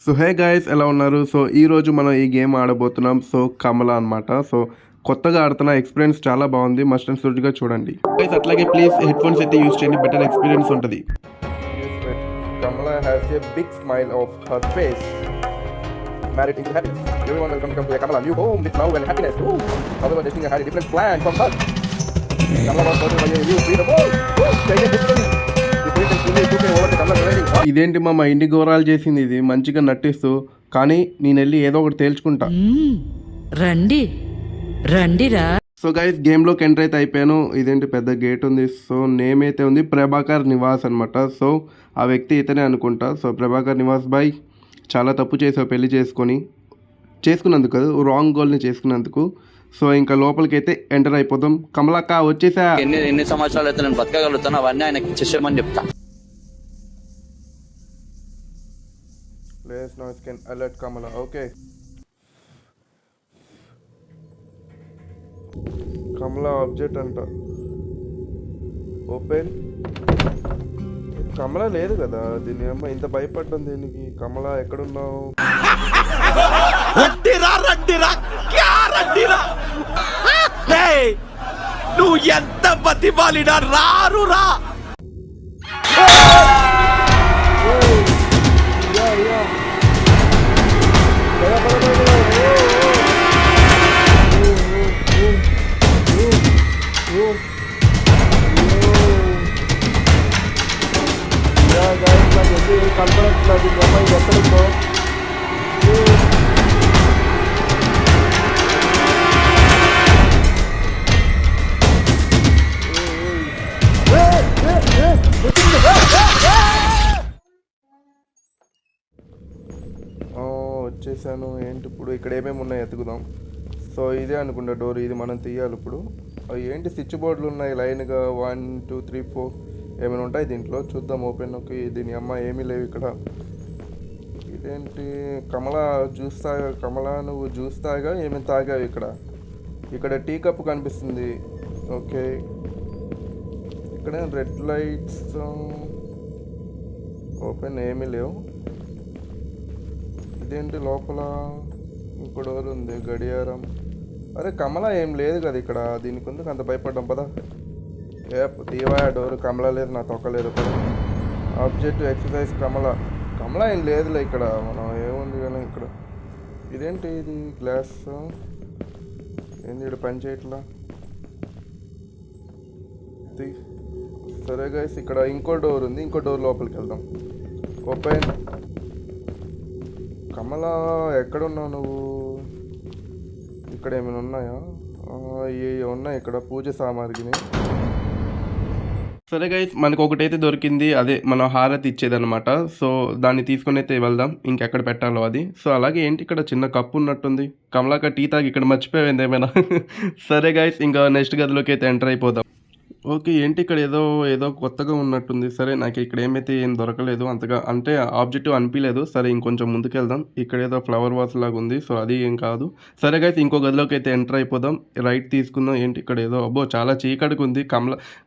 So hey guys ఎలా ఉన్నారు? So ఈరోజు మనం ఈ గేమ్ ఆడబోతున్నాం. సో కమల అనమాట. సో కొత్తగా ఆడుతున్న ఎక్స్పీరియన్స్ చాలా బాగుంది. మస్ట్ అండ్ షుడ్గా చూడండి గైస్. అట్లాగే ప్లీజ్ హెడ్ ఫోన్స్ అయితే యూస్ చేయండి, బెటర్ ఎక్స్పీరియన్స్ ఉంటుంది. Kamala has a big smile of her face. Married into happiness. Everyone welcome to Kamala new home with love and happiness. Ooh. However, Destiny had a different plan from her. Kamala was sorted by a new freedom. ఇదేంటి మా ఇంటి ఘోరాలు చేసింది, ఇది మంచిగా నటిస్తూ, కానీ నేను వెళ్ళి ఏదో ఒకటి తేల్చుకుంటా. రండి రండిరా. సో గైస్ గేమ్లోకి ఎంటర్ అయితే అయిపోయాను. ఇదేంటి పెద్ద గేట్ ఉంది. సో నేమ్ అయితే ఉంది ప్రభాకర్ నివాస్ అనమాట. సో ఆ వ్యక్తి ఇతనే అనుకుంటా. సో ప్రభాకర్ నివాస్ బాయ్, చాలా తప్పు చేసావు పెళ్లి చేసుకున్నందుకు కాదు, రాంగ్ గోల్ని చేసుకున్నందుకు. సో ఇంకా లోపలికి అయితే ఎంటర్ అయిపోతాం. కమలక్క వచ్చేసా. ఎన్ని సంవత్సరాలు అయితే నేను బతకగలుగుతాను అవన్నీ ఆయనకి చేసేమని చెప్తా. Please noise can alert Kamala. Okay. Kamala object అంట. ఓపెన్. కమలా లేదు కదా, దీని అమ్మ ఇంత భయపడ్డం దేనికి? కమలా ఎక్కడున్నావు? నువ్వు ఎంత బతిమాలినా రారు రా. కనపడట్లేదు ఈ అమ్మాయి ఎక్కడుందో. వచ్చేసాను. ఏంటి ఇప్పుడు ఇక్కడ ఏమేమి ఉన్నాయి ఎతుకుదాం. సో ఇదే అనుకుంటా డోర్, ఇది మనం తీయాలి ఇప్పుడు. ఏంటి స్విచ్ బోర్డులు ఉన్నాయి లైన్గా 1 2 3 4 ఏమైనా ఉంటాయి దీంట్లో, చూద్దాం. Open okay. దీని అమ్మ ఏమీ లేవు ఇక్కడ. ఇదేంటి? కమలా జ్యూస్ తాగా. కమలా నువ్వు జ్యూస్ తాగా ఏమైనా తాగావు ఇక్కడ? ఇక్కడ టీ కప్ కనిపిస్తుంది. ఓకే. ఇక్కడ రెడ్ లైట్స్. ఓపెన్ ఏమీ లేవు. ఇదేంటి లోపల? ఇంకో డోర్ ఉంది, గడియారం. అరే కమలా ఏం లేదు కదా ఇక్కడ, దీనికి ఉంది అంత భయపడ్డాం పదా. ఏ తీవా డోర్. కమలా లేదు, నా తొక్కలేదు. ఆబ్జెక్ట్ ఎక్సర్సైజ్ కమలా. కమలా ఏం లేదులే ఇక్కడ. మనం ఏముంది కానీ ఇక్కడ. ఇదేంటి ఇది? గ్లాస్ ఏంది ఇక్కడ పని చేయట్లా? సరే గైస్, ఇక్కడ ఇంకో డోర్ ఉంది. ఇంకో డోర్ లోపలికి వెళ్దాం. ఓపెన్. కమలా ఎక్కడున్నావు నువ్వు? ఇక్కడ ఏమైనా ఉన్నాయా? ఉన్నాయి ఇక్కడ పూజ సామాగ్రిని. సరే గైస్, మనకు ఒకటైతే దొరికింది, అదే మనం హారతి ఇచ్చేదన్నమాట. సో దాన్ని తీసుకుని అయితే వెళ్దాం ఇంకెక్కడ పెట్టాలో అది. సో అలాగే ఏంటి ఇక్కడ చిన్న కప్పు ఉన్నట్టుంది. కమలాక టీ తాగి ఇక్కడ మర్చిపోయింది ఏమైనా. సరే గైస్, ఇంకా నెక్స్ట్ గదిలోకి అయితే ఎంటర్ అయిపోదాం. ఓకే. ఏంటి ఇక్కడ ఏదో కొత్తగా ఉన్నట్టుంది. సరే నాకు ఇక్కడ ఏం దొరకలేదు అంతగా, అంటే ఆబ్జెక్టివ్ అనిపించలేదు. సరే ఇంకొంచెం ముందుకు వెళ్దాం. ఇక్కడ ఏదో ఫ్లవర్ వాస్ లాగా ఉంది. సో అది ఏం కాదు. సరే గైస్, ఇంకో గదిలోకి అయితే ఎంటర్ అయిపోదాం. రైట్ తీసుకుందాం. ఏంటి ఇక్కడ అబ్బో చాలా చీకటిగా ఉంది.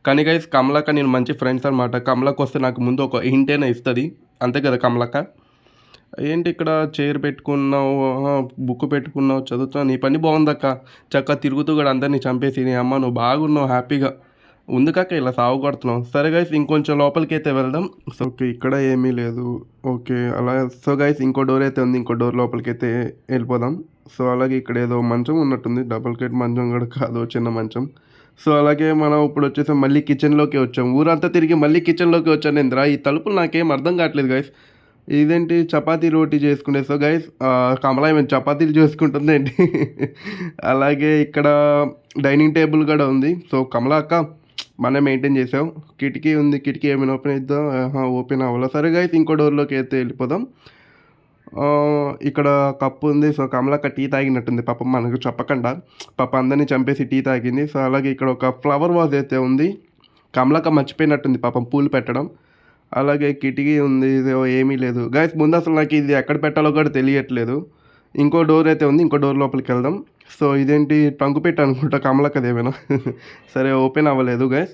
కానీ గైస్ కమలాక నేను మంచి ఫ్రెండ్స్ అనమాట. కమలాకి వస్తే నాకు ముందు ఒక హింటేనే ఇస్తుంది, అంతే కదా కమలాక? ఏంటి ఇక్కడ చైర్ పెట్టుకున్నావు, బుక్ పెట్టుకున్నావు, చదువుతున్నావు. నీ పని బాగుందక్క. చక్కగా తిరుగుతూ కూడా అందరినీ చంపేసి నీ అమ్మ నువ్వు బాగున్నావు, హ్యాపీగా ఉంది కాక ఇలా సాగు కొడుతున్నాం. సరే గైస్, ఇంకొంచెం లోపలికి అయితే వెళ్దాం. సో ఓకే, ఇక్కడ ఏమీ లేదు. ఓకే అలా. సో గైస్ ఇంకో డోర్ అయితే ఉంది. ఇంకో డోర్ లోపలికి అయితే వెళ్ళిపోదాం. సో అలాగే ఇక్కడ ఏదో మంచం ఉన్నట్టుంది. డబుల్ కేట్ మంచం కూడా కాదు, చిన్న మంచం. సో అలాగే మనం ఇప్పుడు వచ్చేసాం, మళ్ళీ కిచెన్లోకి వచ్చాం. ఊరంతా తిరిగి మళ్ళీ కిచెన్లోకి వచ్చాను. ఇంద్రా ఈ తలుపులు నాకేం అర్థం కావట్లేదు గైస్. ఇదేంటి చపాతీ రోటీ చేసుకునే. సో గైస్ కమలా ఏమైనా చపాతీలు చేసుకుంటుంది ఏంటి? అలాగే ఇక్కడ డైనింగ్ టేబుల్ కూడా ఉంది. సో కమలా అక్క మనం మెయింటైన్ చేసావు. కిటికీ ఉంది, కిటికీ ఏమైనా ఓపెన్ అవుతుందా? ఓపెన్ అవ్వాలా? సరే గైస్ ఇంకో డోర్లోకి అయితే వెళ్ళిపోదాం. ఇక్కడ కప్పు ఉంది. సో కమలక్క టీ తాగినట్టుంది పాపం, మనకు చెప్పకుండా పాప అందరినీ చంపేసి టీ తాగింది. సో అలాగే ఇక్కడ ఒక ఫ్లవర్ వాజ్ అయితే ఉంది. కమలక్క మర్చిపోయినట్టుంది పాపం పూలు పెట్టడం. అలాగే కిటికీ ఉంది, ఏమీ లేదు గైస్. ముందు అసలు నాకు ఇది ఎక్కడ పెట్టాలో కూడా తెలియట్లేదు. ఇంకో డోర్ అయితే ఉంది. ఇంకో డోర్ లోపలికి వెళ్దాం. సో ఇదేంటి టంకు పెట్టి అనుకుంటా కమలక్కది ఏమైనా. సరే ఓపెన్ అవ్వలేదు గైస్.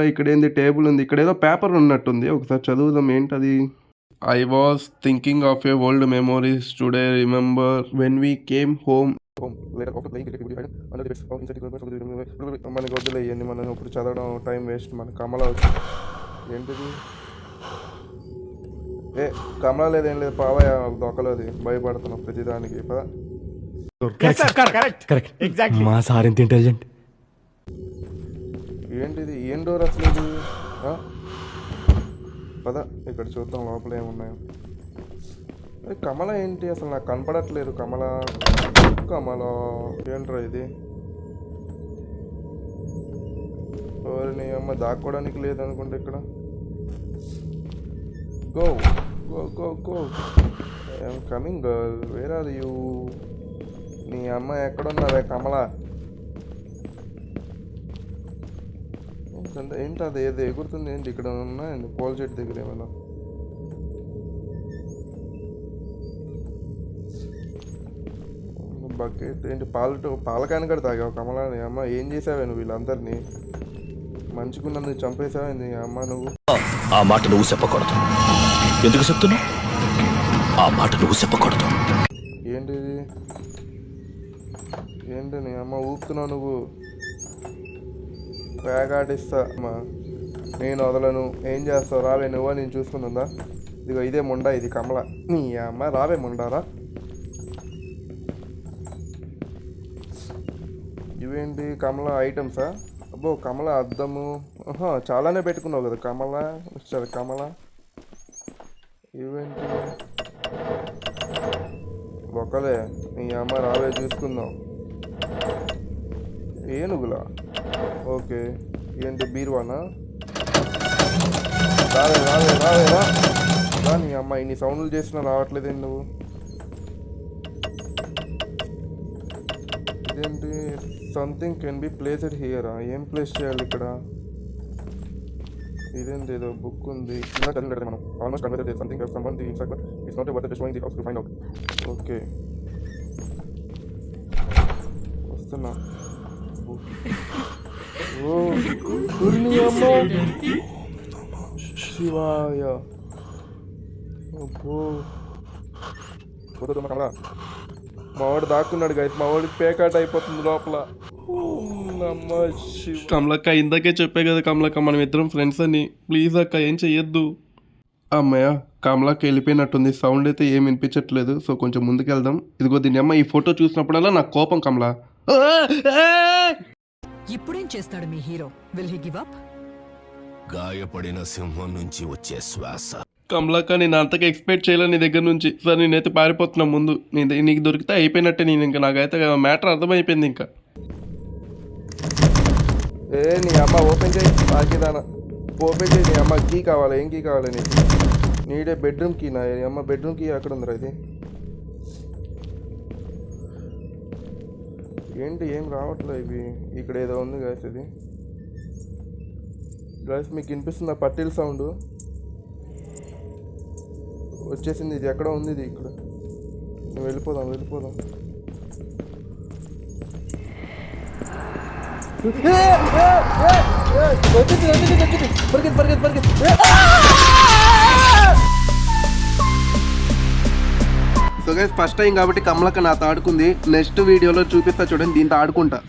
ఇక్కడ ఏంది టేబుల్ ఉంది. ఇక్కడ ఏదో పేపర్ ఉన్నట్టుంది, ఒకసారి చదువుదాం ఏంటది. I was thinking of your old memories today. Remember when we came home? మనకి వద్దులే ఇవన్నీ, మనం ఇప్పుడు చదవడం టైం వేస్ట్. మన కమలా వచ్చి ఏంటిది? ఏ కమలా లేదేం లేదు, పావయ్య దొక్కలేదు. భయపడుతున్నాం ప్రతిదానికి. మా సార్ ఎంత ఇంటెలిజెంట్. ఏంటిది? ఏం డోర్ అసలు ఇది? పద ఇక్కడ చూద్దాం లోపల ఏమున్నాయో. కమల ఏంటి అసలు నాకు కనపడట్లేదు. కమల ఏంట్రా ఇది? నీ అమ్మ దాక్కోవడానికి లేదు అనుకుంటే ఇక్కడ. Go go go go, I'm coming girl, where are you? నీ అమ్మ ఎక్కడున్నావే కమల? ఏంటి అది ఏదో ఎగురుతుంది ఏంటి? ఇక్కడ ఉన్నాయండి పూల చెట్టు దగ్గర ఏమైనా. బకెట్ ఏంటి? పాలకాయని కూడా తాగావు కమలా? నీ అమ్మ ఏం చేసావే నువ్వు? వీళ్ళందరినీ మంచుకున్నందు చంపేసావే నీ అమ్మ నువ్వు. ఆ మాట నువ్వు చెప్పకూడదు. ఎందుకు చెప్తున్నావు? ఆ మాట నువ్వు చెప్పకూడదు. ఏంటిది? ఏంటి నీ అమ్మ ఊపుతున్నావు నువ్వు? వేగాడిస్తా అమ్మా, నేను వదలను. ఏం చేస్తావు? రావే నువ్వా, నేను చూసుకుంటుందా? ఇదిగో ఇదే ముండా, ఇది కమల. నీ అమ్మ రావే ముండారా. ఇవేంటి కమల ఐటమ్సా? అబ్బో కమల అద్దము. చాలానే పెట్టుకున్నావు కదా కమల. సరే కమల ఇవేంటి? ఒకలే నీ అమ్మ రావే చూసుకుందాం. ఏనుగులా? ఓకే. ఏంటి బీరువానా? రావే రావే రావే రా. నీ అమ్మ ఇన్ని సౌండ్లు చేసినా రావట్లేదేంటి నువ్వు? ఇదేంటి? సంథింగ్ కెన్ బి ప్లేస్డ్ హియరా? ఏం ప్లేస్ చేయాలి ఇక్కడ? ఇదేంటి? ఏదో బుక్ ఉంది. మనం ఆల్మోస్ట్ కన్వర్ట్ చేయాలి. Something someone the inside but it's not worth destroying the house to find out. Okay వస్తున్నా. ఓ అమ్మో శివాయ. అబ్బో కుదరదు కమలా. మావాడు దాక్కున్నాడు గైస్. మావాడికి పేకాట అయిపోతుంది లోపల. కమలక్క ఇందాకే చెప్పే కదా కమలక్క మనం ఇద్దరం ఫ్రెండ్స్ అని. ప్లీజ్ అక్క ఏం చెయ్యొద్దు. అమ్మయ్య కమలక్క వెళ్ళిపోయినట్టుంది. సౌండ్ అయితే ఏం వినిపించట్లేదు. సో కొంచెం ముందుకు వెళ్దాం. ఇదిగో దీని అమ్మ ఈ ఫోటో చూసినప్పుడల్లా నాకు కోపం కమలా. ఇప్పుడేం చేస్తాడు మీ hero? Will he give up? గాయపడిన సింహం నుంచి వచ్చే శ్వాస. కమలక్క నేను అంతగా ఎక్స్పెక్ట్ చేయలే నీ దగ్గర నుంచి. సార్ నేనైతే పారిపోతున్నా ముందు. నీకు దొరికితే అయిపోయినట్టే. నేను ఇంకా నాకైతే మ్యాటర్ అర్థమైపోయింది. ఇంకా నీ అమ్మ ఓపెన్ చేయి. బాకీదానా ఓపెన్ చేయి. నీ అమ్మ కీ కావాలి. ఏం కీ కావాలి నీకు? నీడే బెడ్రూమ్ కీ. నా అమ్మ బెడ్రూమ్ కీ ఎక్కడ ఉందిరా? ఇది ఏంటి? ఏం రావట్లే ఇవి. ఇక్కడ ఏదో ఉంది గాయస్. ఇది గాయస్ మీకు వినిపిస్తుందా? పట్టీల సౌండ్ వచ్చేసింది. ఇది ఎక్కడ ఉంది? ఇది ఇక్కడ. వెళ్ళిపోదాం. సో గైస్ ఫస్ట్ టైం కాబట్టి కమలక్క నాతో ఆడుకుంది. నెక్స్ట్ వీడియోలో చూపిస్తా చూడండి. దీంతో ఆడుకుంటా.